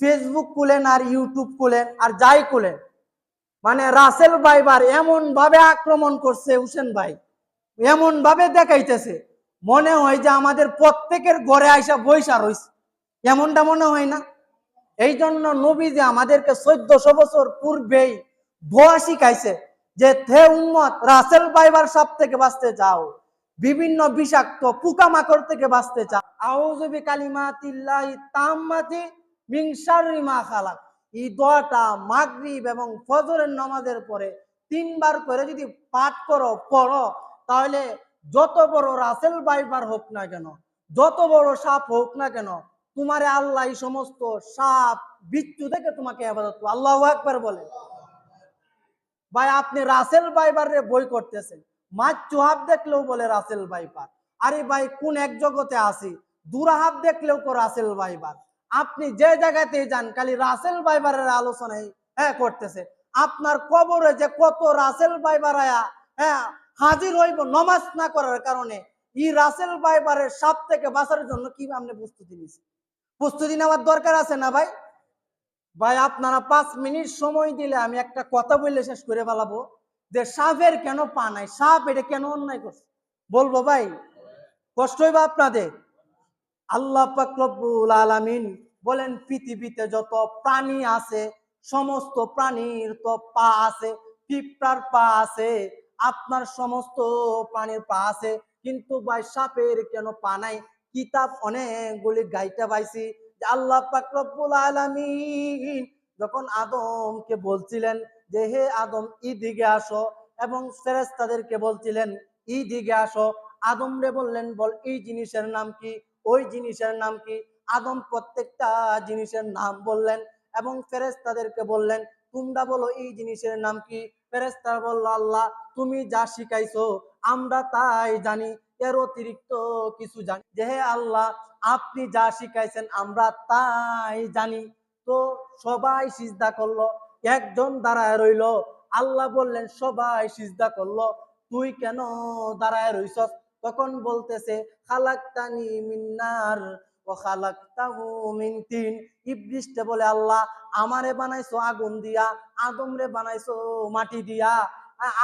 Facebook খুলেন আর YouTube খুলেন আর যাই খুলেন, মানে রাসেল ভাইবার এমন ভাবে আক্রমণ করছে হোসেন ভাই, এমন ভাবে দেখাইতেছে মনে হয় যে আমাদের প্রত্যেকের ঘরে আইসা বৈশা রইছে, এমনটা মনে হয় না? এই জন্য নবী যে আমাদেরকে 1400 বছর পূর্বেই দোয়া শিখাইছে যে হে উম্মত, রাসেল ভাইবার সব থেকে বাঁচতে চাও, বিভিন্ন বিষাক্ত পোকামাকড় থেকে বাঁচতে চাও, আউযু বিকালিমাতিল্লাহি তাম্মাতি মিন শাররি মা খালাক, এই দোয়াটা মাগরিব এবং ফজরের নামাজের পরে 3 বার করে যদি পাঠ পড়ো, তাহলে যত বড় রাসেল ভাইবার হোক না কেন, যত বড় সাপ হোক না কেন, তোমারে আল্লাহ এই সমস্ত সাপ বিচ্ছু থেকে তোমাকে হেফাজত করবে। আল্লাহু আকবার বলে। ভাই আপনি রাসেল ভাইবারে বই করতেছেন, মাছ হাত দেখলেও বলে রাসেল ভাইবার। আরে ভাই কোন এক জগতে আসি, দুরাহাত দেখলেও তো রাসেল ভাইবার। আপনি যে জায়গাতে যান খালি রাসেল ভাইবারের আলোচনায় করতেছে। আপনার কবরে যে কত রাসেল ভাইবার আয়া হাজির হইব নমাজ না করার কারণে, এই রাসেল ভাইবারের সাপ থেকে বাঁচার জন্য কি আপনি প্রস্তুতি নিয়েছেন? প্রস্তুতি নেওয়ার দরকার আছে না ভাই? ভাই আপনারা 5 মিনিট সময় দিলে আমি একটা কথা বললে শেষ করে ফেলাবো যে সাপের কেন পা নাই, সাপ এটা কেন অন্যায় করছে বলবো ভাই? কষ্ট হইব আপনাদের? আল্লাহ পাক রব্বুল আলামিন বলেন পৃথিবীতে যত প্রাণী আছে সমস্ত প্রাণীর তো পা আছে, পিঁপড়ার পা আছে, আপনার সমস্ত প্রাণীর পা আছে, কিন্তু ভাই সাপের কেন পা নাই? কিতাব অনেকগুলি গাইতে পাইছি যে আল্লাহ পাক রব্বুল আলামিন যখন আদমকে বলছিলেন যে হে আদম এদিকে আসো, এবং ফেরেশতাদেরকে বলছিলেন এইদিকে আসো, আদম রে বললেন বল এই জিনিসের নাম কি, ওই জিনিসের নাম কি? আদম প্রত্যেকটা জিনিসের নাম বললেন এবং ফেরেশতাদেরকে বললেন তোমরা বলো এই জিনিসের নাম কি? ফেরেশতারা বলল আল্লাহ তুমি যা শিখাইছো আমরা তাই জানি, এর অতিরিক্ত কিছু জানি। যে হে আল্লাহ আপনি যা শিখাইছেন আমরা তাই জানি। তো সবাই সিজদা করলো, একজন দাঁড়ায় রইল। আল্লাহ বললেন সবাই সিজদা করলো, তুই কেন দাঁড়ায় রইছস? তখন বলতেছে খালাকতানি মিন নার ওয়া খালাকতাহু মিন তিন। ইবলিসটা বলে আল্লাহ আমারে বানাইছো আগুন দিয়া, আদমরে বানাইছো মাটি দিয়া।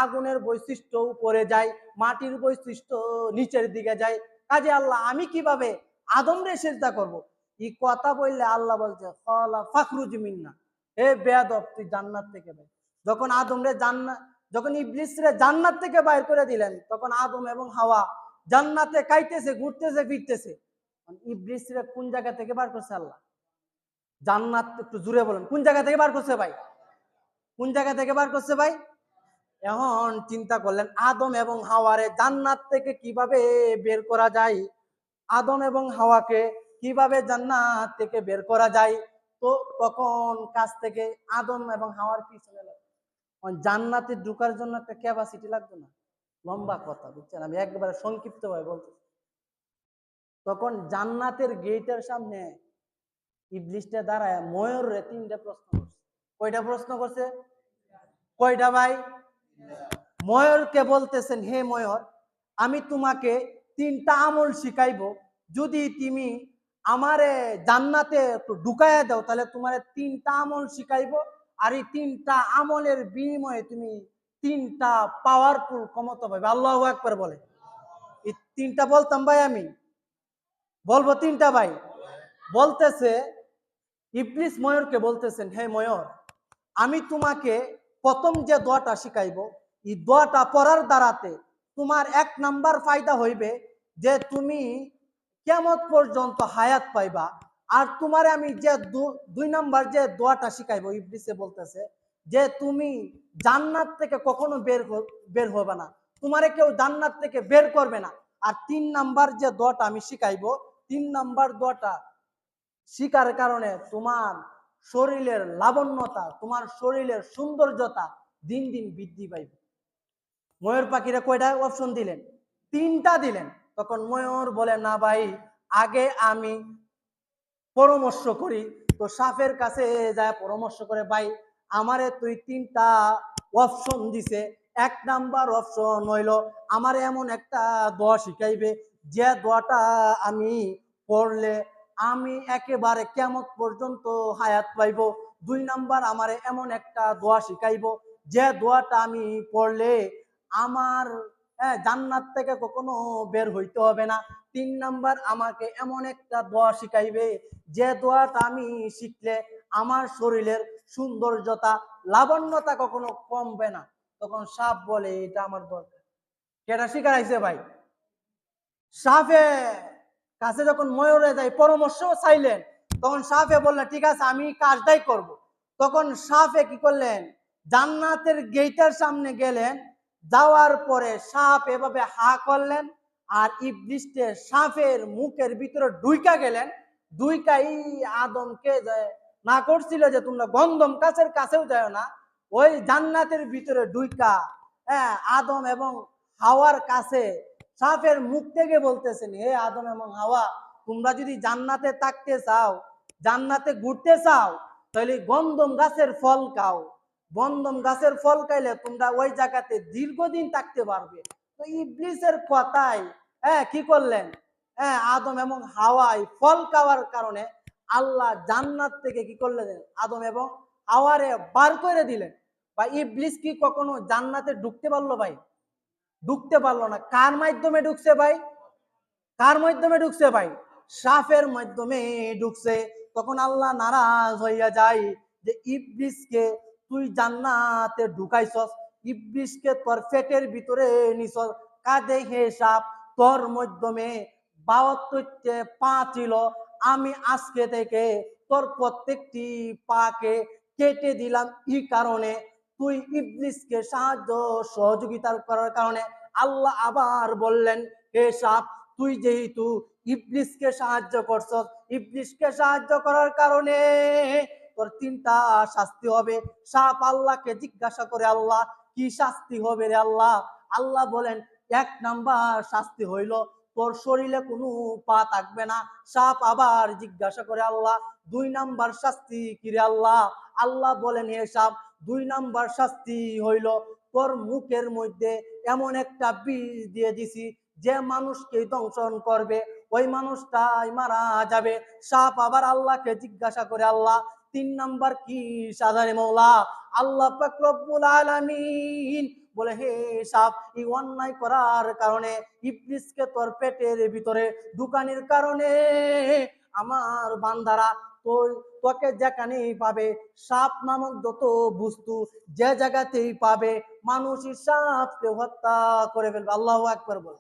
আগুনের বৈশিষ্ট্য উপরে যায়, মাটির বৈশিষ্ট্য নিচের দিকে যায়, কাজে আল্লাহ আমি কিভাবে আদমরে সিজদা করব? এই কথা বললে আল্লাহ বলছে ক্বালা ফাখরুজ মিন্না, হে বেয়াদব তুই জান্নাত থেকে বের। যখন আদমরে জান্নাত, যখন ইবলিসরে জান্নাত থেকে বাইর করে দিলেন, তখন আদম এবং হাওয়া জান্নাতে খাইতেছে, ঘুরতেছে, ফিরতেছে। ইবলিসরে কোন জায়গা থেকে বার করছে আল্লাহ? জান্নাত। একটু জুড়ে বলেন কোন জায়গা থেকে বার করছে ভাই? কোন জায়গা থেকে বার করছে ভাই? এখন চিন্তা করলেন আদম এবং হাওয়ারে জান্নাত থেকে কিভাবে বের করা যায়, আদম এবং হাওয়াকে কিভাবে জান্নাত থেকে বের করা যায়। তো তখন কাছ থেকে আদম এবং হাওয়ার পিছনে জান্নাতে ঢোকার জন্য একটা ক্যাপাসিটি লাগবে না? লম্বা কথা বুঝছেন, আমি একবারে সংক্ষিপ্ত ভাবে বলতে। তখন জান্নাতের গেটের সামনে ইবলিসটা দাঁড়ায় ময়ূরে 3টা প্রশ্ন করছে। কয়টা প্রশ্ন করছে? কয়টা ভাই? ময়ূরকে বলতেছেন হে ময়ূর, আমি তোমাকে 3টা আমল শিখাইবো, যদি তুমি আমারে জান্নাতে একটু ঢুকাইয়া দাও তাহলে তোমারে 3টা আমল শিখাইবো, আর এই 3টা আমলের বিনিময়ে তুমি 3টা পাওয়ারফুল ক্ষমতা পাবে। আল্লাহু আকবার বলে। এই 3টা বলতাম ভাই, আমি বলবো 3টা ভাই। বলতেছে ইবলিস ময়ূরকে বলতেছেন হে ময়ূর, আমি তোমাকে প্রথম যে দোয়াটা শিখাইবো, এই দোয়াটা পড়ার দ্বারাতে তোমার 1 নাম্বার ফায়দা হইবে যে তুমি কিয়ামত পর্যন্ত হায়াত পাইবা। আর তোমারে আমি যে 2 নাম্বার যে দোয়াটা শিখাইবো, ইবলিসে বলতেছে যে তুমি জান্নাত থেকে কখনো বের হবে না, তোমারে কেউ জান্নাত থেকে বের করবে না। আর 3 নাম্বার যে দোয়াটা আমি শিখাইবো, 3 নাম্বার দোয়াটা শিকার কারণে তোমার শরীরের লাবণ্যতা, তোমার শরীরের সৌন্দর্যতা দিন দিন বৃদ্ধি পাইবে। ময়ূর পাখিরা কয়টা অপশন দিলেন? 3টা দিলেন। তখন ময়ূর বলে না ভাই, আগে আমি পরামর্শ করি। তো সাপের কাছে যায় পরামর্শ করে, ভাই আমারে তুই 3টা অপশন দিছে, 1 নাম্বার অপশন হইল আমারে এমন একটা দোয়া শিখাইবে যে দোয়াটা আমি পড়লে আমি একেবারে কিয়ামত পর্যন্ত হায়াত পাইব। 2 নাম্বার আমারে এমন একটা দোয়া শিখাইব যে দোয়াটা আমি পড়লে আমার জান্নাত থেকে কখনো বের হইতে হবে না। 3 নাম্বার আমাকে এমন একটা দোয়া শিখাইবে যে দোয়াটা আমি শিখলে আমার শরীরের সৌন্দর্যতা লাবণ্যতা কখনো কমবে না। তখন সাপ বলে এটা আমার দরকার। কেটা শিখাইছে ভাই? সাপে কাছে যখন ময়ূরে যাই পরামর্শ চাইলেন, তখন সাপে বললেন ঠিক আছে আমি কাজটাই করব। তখন সাপে কি করলেন, জান্নাতের গেটের সামনে গেলেন, যাওয়ার পরে সাপ এভাবে হা করলেন আর ইবলিসে সাপের মুখের ভিতরে ঢুইকা গেলেন। ঢুইকাই আদমকে না করছিল যে তোমরা গন্ধম গাছের কাছেও যায় না, ওই জান্নাতের ভিতরে ঢুইকা আদম এবং হাওয়ার কাছে সাপের মুখ থেকে বলতেছেন, হে আদম এবং হাওয়া, তোমরা যদি জান্নাতে থাকতে চাও, জান্নাতে ঘুরতে চাও, তাহলে গন্ধম গাছের ফল খাও। গন্ধম গাছের ফল খাইলে তোমরা ওই জায়গাতে দীর্ঘদিন থাকতে পারবে। তো ইবলিসের কথায় কি করলেন, আদম এবং হাওয়াই ফল খাওয়ার কারণে আল্লাহ জান্নাত থেকে কি করলেন, আদম এবং হাওয়ারে বার করে দিলেন। বা ইবলিস কি কখনো জান্নাতে ঢুকতে পারলো ভাই? ঢুকতে পারলো না। কার মাধ্যমে ঢুকছে ভাই? কার মাধ্যমে ঢুকছে ভাই? সাপের মাধ্যমে ঢুকছে। তখন আল্লাহ নারাজ হইয়া যায় যে ইবলিসকে তুই জান্নাতে ঢুকাইছস, ইবলিসকে তোর পেটের ভিতরে নিছস। কাঁদে হে সাপ, তোর মাধ্যমে 72টা পা ছিল, আমি আজকে থেকে তোর প্রত্যেকটি পাকে কেটে দিলাম। এই কারণে তুই ইবলিসকে সাহায্য সহযোগিতা করার কারণে আল্লাহ আবার বললেন, হে সাপ, তুই যেহেতু ইবলিসকে সাহায্য করছস, ইবলিসকে সাহায্য করার কারণে তোর 3টা শাস্তি হবে। সাপ আল্লাহকে জিজ্ঞাসা করে, আল্লাহ কি শাস্তি হবে রে আল্লাহ? আল্লাহ বলেন, 1 নাম্বার শাস্তি হইল তোর শরীরে কোনো পা থাকবে না। সাপ আবার জিজ্ঞাসা করে, আল্লাহ 2 নাম্বার শাস্তি কি রে আল্লাহ? আল্লাহ বলেন, হে সাপ, 2 নাম্বার শাস্তি হইল তোর মুখের মধ্যে এমন একটা বিষ দিয়ে দিছি যে মানুষকে দংশন করবে, ওই মানুষটাই মারা যাবে। সাপ আবার আল্লাহকে জিজ্ঞাসা করে, আল্লাহ 3 নাম্বার কি সাধারে মৌলা? আল্লাহ পাক রব্বুল আলামিন বলে, হে সাপ, এই অন্যায় করার কারণে, ইবলিসকে তোর পেটের ভিতরে ঢুকানির কারণে আমার বান্দারা তোকে যেখানেই পাবে, সাপ নামক যত বস্তু যে জায়গাতেই পাবে, মানুষই সাপকে হত্যা করে ফেলবে। আল্লাহু আকবার বল।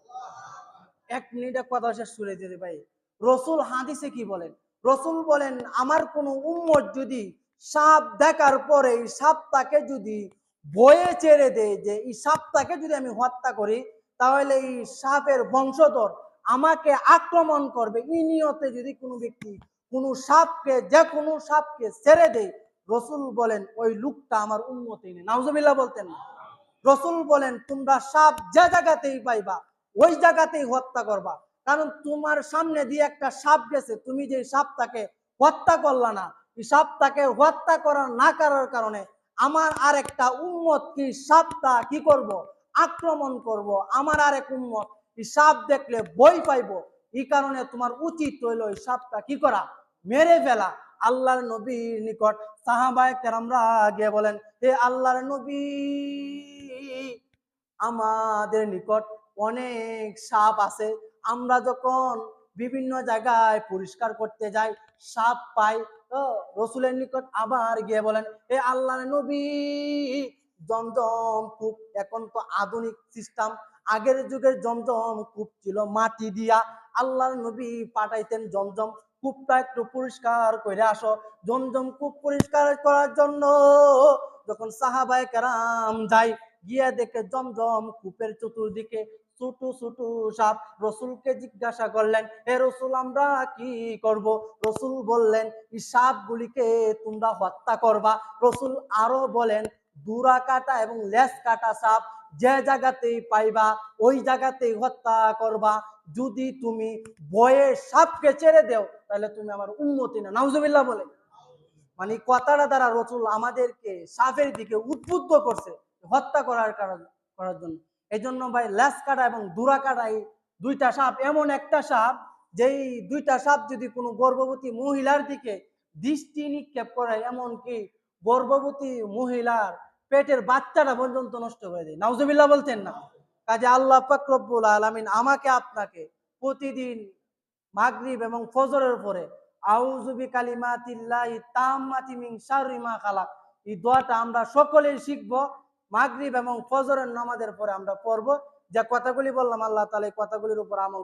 1 মিনিটে কথা শেষ করে দিতে ভাই। রসুল হাদিসে কি বলেন? রসুল বলেন, আমার কোন উম্মত যদি সাপ দেখার পরে এই সাপটাকে যদি ভয়ে ছেড়ে দেয় যে এই সাপটাকে যদি আমি হত্যা করি, তাহলে এই সাপের বংশধর আমাকে আক্রমণ করবে। এই নিয়তে যদি কোনো ব্যক্তি কোনো সাপকে, যে কোনো সাপকে ছেড়ে দেয়, রসুল বলেন ওই লোকটা আমার উম্মতই নেই। নাউজুবিল্লাহ বলতেন না। রসুল বলেন তোমরা সাপ যে জায়গাতেই পাইবা ওই জায়গাতেই হত্যা করবা। কারণ তোমার সামনে দিয়ে একটা সাপ গেছে, তুমি যে সাপটাকে হত্যা করলা না, এই সাপটাকে হত্যা করার না করার কারণে আমার আরেকটা উম্মত কি সাপটা কি করব, আক্রমণ করব। আমার আরেক উম্মত এই সাপ দেখলে ভয় পাইব। এই কারণে তোমার উচিত হইল এই সাপটা কি করা, মেরে ফেলা। আল্লাহর নবীর নিকট সাহাবায়ে কেরামরা গিয়ে বলেন, হে আল্লাহর নবী, আমাদের নিকট অনেক সাপ আছে, আমরা যখন বিভিন্ন জায়গায় পরিষ্কার করতে যাই সাপ পাই। তো রসুলের নিকট আবার গিয়ে বলেন, এ আল্লাহর নবী, জমজম কূপ, এখন তো আধুনিক সিস্টেম, আগের যুগের জমজম কূপ ছিল মাটি দিয়া। আল্লাহর নবী পাঠাইতেন জমজম কূপটা একটু পরিষ্কার করে আসো। জমজম কূপ পরিষ্কার করার জন্য যখন সাহাবায়ে কেরাম যায়, গিয়া দেখে জমজম কূপের চতুর্দিকে ছোট ছোট সাপ। রসুলকে জিজ্ঞাসা করলেন, হে রসুল, আমরা কি করব? রসুল বললেন, এই সাপগুলিকে তোমরা হত্যা করবা। রসুল আরো বলেন, দুরা কাটা এবং লেজ কাটা সাপ যে জায়গাতেই পাইবা ওই জায়গাতেই হত্যা করবা। যদি তুমি ভয়ে সাপকে ছেড়ে দেও, তাহলে তুমি আমার উম্মতি না। নাউজুবিল্লাহ বলে। মানে কথাটা দ্বারা রসুল আমাদেরকে সাপের দিকে উদ্বুদ্ধ করছে হত্যা করার জন্য। এই জন্য ভাই লেজ কাটা এবং দুরা কাটা এই 2টা সাপ এমন একটা সাপ যেই দুইটা সাপ যদি কোনো গর্ভবতী মহিলার দিকে দৃষ্টি নিক্ষেপ করে, এমনকি গর্ভবতী মহিলার পেটের বাচ্চাটা পর্যন্ত নষ্ট করে দেয়। নাউজুবিল্লাহ বলতেন না? কাজে আল্লাহ পাক রব্বুল আলামিন আমাকে আপনাকে প্রতিদিন মাগরিব এবং ফজরের পরে আউযু বিকালিমাতিল্লাহি তাম্মাতি মিন শাররি মা খালাক, এই দোয়াটা আমরা সকলেই শিখব। মাগরিব এবং ফজরের নামাজের পরে আমরা পড়ব। যে কথাগুলি বললাম, আল্লাহ তাআলা এই কথাগুলির উপর আমল